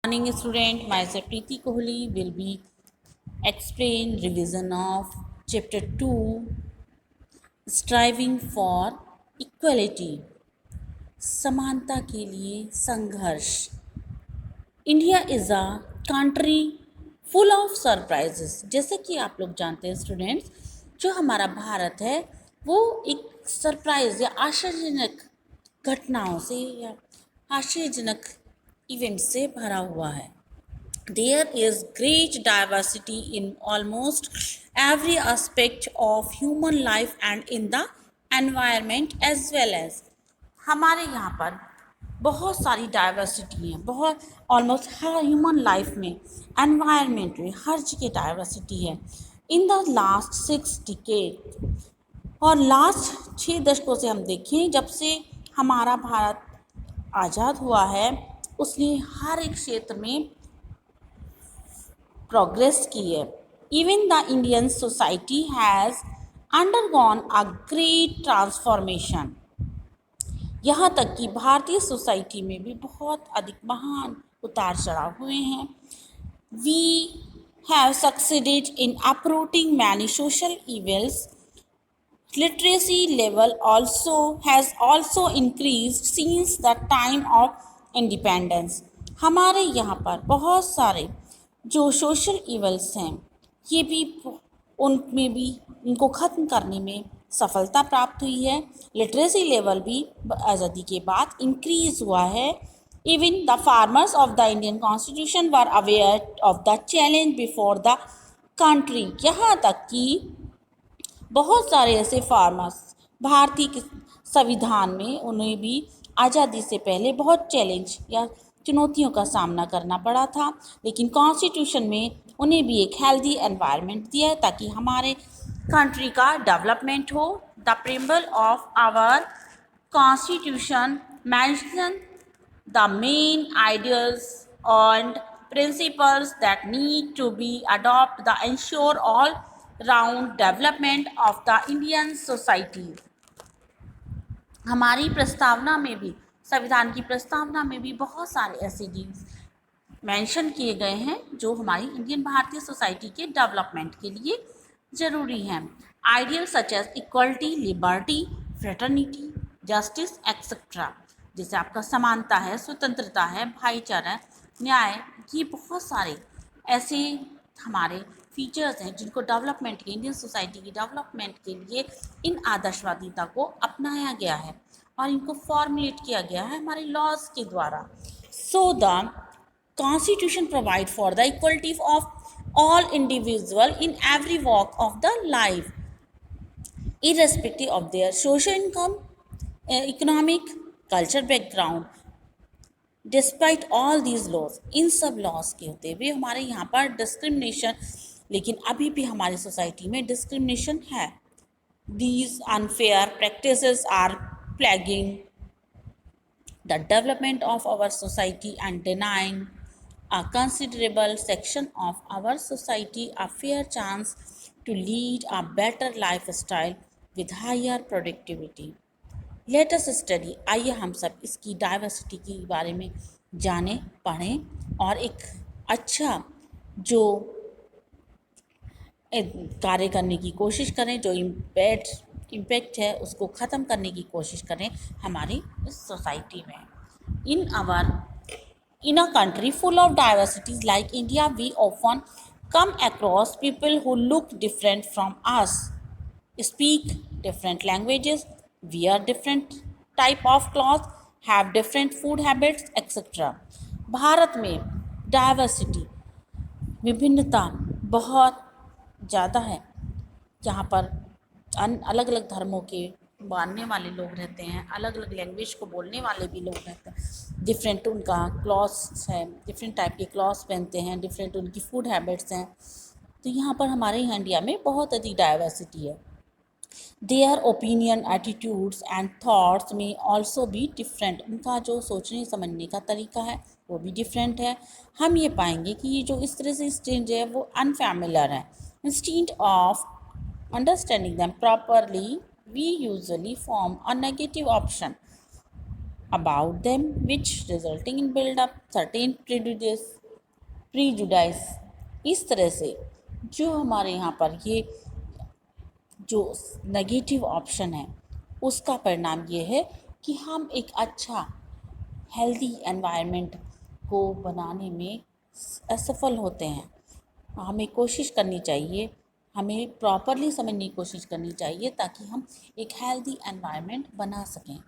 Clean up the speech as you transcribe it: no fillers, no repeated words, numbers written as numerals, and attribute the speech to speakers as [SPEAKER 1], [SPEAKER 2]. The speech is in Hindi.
[SPEAKER 1] Morning student, myself Preeti Kohli will be explain revision of chapter 2 striving for equality समानता के लिए संघर्ष। India is a country full of surprises. जैसे कि आप लोग जानते हैं स्टूडेंट्स, जो हमारा भारत है वो एक सरप्राइज या आश्चर्यजनक घटनाओं से या आश्चर्यजनक इवेंट से भरा हुआ है। There is great diversity in almost every aspect of human life and in the environment as well as हमारे यहाँ पर बहुत सारी डाइवर्सिटी है, बहुत ऑलमोस्ट हर ह्यूमन लाइफ में, एनवायरनमेंट में, हर जगह डाइवर्सिटी है। इन द लास्ट 6 डिकेड और लास्ट 6 दशकों से हम देखें, जब से हमारा भारत आज़ाद हुआ है उसने हर एक क्षेत्र में प्रोग्रेस की है। Even the Indian society has undergone a great transformation. यहाँ तक कि भारतीय सोसाइटी में भी बहुत अधिक महान उतार चढ़ाव हुए हैं। We have succeeded in uprooting many social evils. Literacy level has also increased since the time of independence. हमारे यहाँ पर बहुत सारे जो सोशल इवल्स हैं ये भी उनमें भी उनको ख़त्म करने में सफलता प्राप्त हुई है। लिटरेसी लेवल भी आज़ादी के बाद इंक्रीज़ हुआ है। Even the farmers of the Indian constitution were aware of the challenge before the country. यहाँ तक कि बहुत सारे ऐसे फार्मर्स भारतीय संविधान में उन्हें भी आज़ादी से पहले बहुत चैलेंज या चुनौतियों का सामना करना पड़ा था, लेकिन कॉन्स्टिट्यूशन में उन्हें भी एक हेल्दी एनवायरनमेंट दिया है ताकि हमारे कंट्री का डेवलपमेंट हो। The preamble of our constitution mention the main ideals and principles that need to be adopted to ensure all round development of the Indian society। हमारी प्रस्तावना में भी, संविधान की प्रस्तावना में भी बहुत सारे ऐसे चीज मेंशन किए गए हैं जो हमारी इंडियन भारतीय सोसाइटी के डेवलपमेंट के लिए ज़रूरी हैं। Ideal such as equality, liberty, fraternity, justice etcetera. जैसे आपका समानता है, स्वतंत्रता है, भाईचारा, न्याय, ये बहुत सारे ऐसे हमारे फीचर्स हैं जिनको डेवलपमेंट के, इंडियन सोसाइटी की डेवलपमेंट के लिए इन आदर्शवादिता को अपनाया गया है और इनको फॉर्मुलेट किया गया है हमारे लॉज के द्वारा। So the Constitution provide for the equality of all individual in every walk of the life, irrespective of their social income, economic, culture background। Despite all these laws, इन सब लॉज के होते हुए हमारे यहाँ पर डिस्क्रिमिनेशन, लेकिन अभी भी हमारी सोसाइटी में डिस्क्रिमिनेशन है। These unfair practices are plaguing the development of our society and denying a considerable section of our society a fair chance to lead a better lifestyle with higher productivity। Let us study, आइए हम सब इसकी डाइवर्सिटी के बारे में जानें, पढ़ें और एक अच्छा जो कार्य करने की कोशिश करें, जो इम्पैक्ट है उसको ख़त्म करने की कोशिश करें हमारी इस सोसाइटी में। In a country full of diversities like India, we often come across people who look different from us, speak different languages, wear different type of clothes, have different food habits, etc। Bharat में डाइवर्सिटी, विभिन्नता बहुत ज़्यादा है। जहाँ पर अलग अलग धर्मों के मानने वाले लोग रहते हैं, अलग अलग लैंग्वेज को बोलने वाले भी लोग रहते हैं, डिफरेंट उनका क्लॉथ्स है, डिफरेंट टाइप के क्लॉथ्स पहनते हैं, डिफरेंट उनकी फूड हैबिट्स हैं। तो यहाँ पर हमारे यहाँ इंडिया में बहुत अधिक डाइवर्सिटी है। Their opinion, attitudes and thoughts में ऑल्सो भी डिफरेंट, उनका जो सोचने समझने का तरीका है वो भी डिफरेंट है। हम ये पाएंगे कि ये जो इस तरह से स्टेज है वो अनफेमिलियर है। Instead of understanding them properly, we usually form a negative option about them, which resulting in build up certain prejudice। इस तरह से जो हमारे यहाँ पर ये जो नेगेटिव ऑप्शन है उसका परिणाम ये है कि हम एक अच्छा हेल्दी एनवायरनमेंट को बनाने में असफल होते हैं। हमें कोशिश करनी चाहिए, हमें प्रॉपरली समझने की कोशिश करनी चाहिए ताकि हम एक हेल्दी एनवायरनमेंट बना सकें।